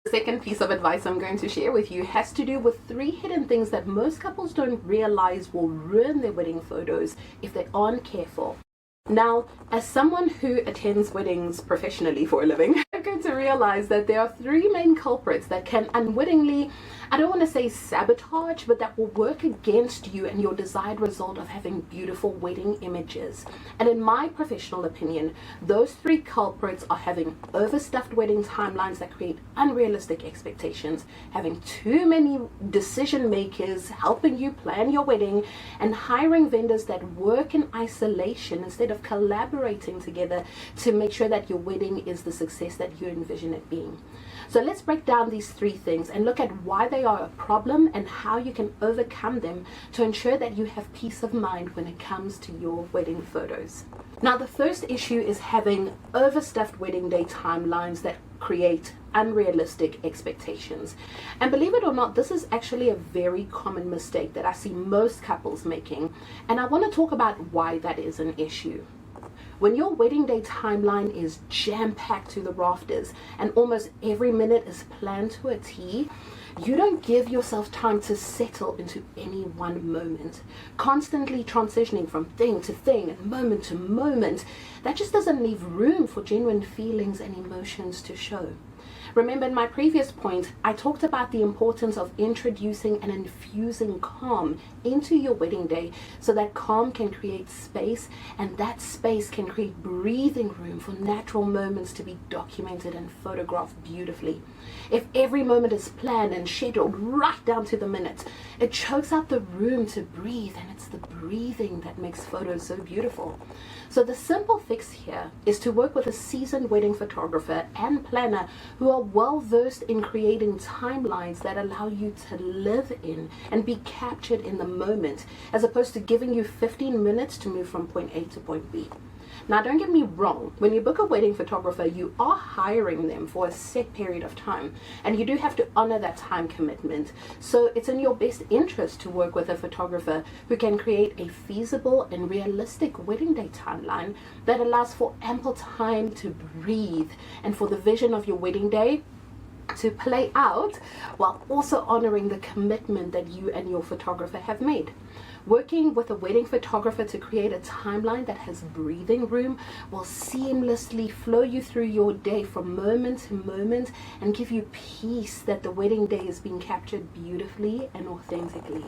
The second piece of advice I'm going to share with you has to do with 3 hidden things that most couples don't realize will ruin their wedding photos if they aren't careful. Now, as someone who attends weddings professionally for a living, I'm going to realize that there are 3 main culprits that can unwittingly, I don't want to say sabotage, but that will work against you and your desired result of having beautiful wedding images. And in my professional opinion, those 3 culprits are having overstuffed wedding timelines that create unrealistic expectations, having too many decision makers helping you plan your wedding, and hiring vendors that work in isolation instead of collaborating together to make sure that your wedding is the success that you envision it being. So let's break down these 3 things and look at why they are a problem and how you can overcome them to ensure that you have peace of mind when it comes to your wedding photos. Now, the first issue is having overstuffed wedding day timelines that create unrealistic expectations. And believe it or not, this is actually a very common mistake that I see most couples making, and I want to talk about why that is an issue. When your wedding day timeline is jam-packed to the rafters and almost every minute is planned to a T, you don't give yourself time to settle into any one moment. Constantly transitioning from thing to thing and moment to moment, that just doesn't leave room for genuine feelings and emotions to show. Remember, in my previous point, I talked about the importance of introducing and infusing calm into your wedding day so that calm can create space, and that space can create breathing room for natural moments to be documented and photographed beautifully. If every moment is planned and scheduled right down to the minute, it chokes out the room to breathe, and it's the breathing that makes photos so beautiful. So the simple fix here is to work with a seasoned wedding photographer and planner who are well versed in creating timelines that allow you to live in and be captured in the moment, as opposed to giving you 15 minutes to move from point A to point B. Now, don't get me wrong, when you book a wedding photographer, you are hiring them for a set period of time, and you do have to honor that time commitment. So it's in your best interest to work with a photographer who can create a feasible and realistic wedding day timeline that allows for ample time to breathe and for the vision of your wedding day to play out while also honoring the commitment that you and your photographer have made. Working with a wedding photographer to create a timeline that has breathing room will seamlessly flow you through your day from moment to moment and give you peace that the wedding day is being captured beautifully and authentically.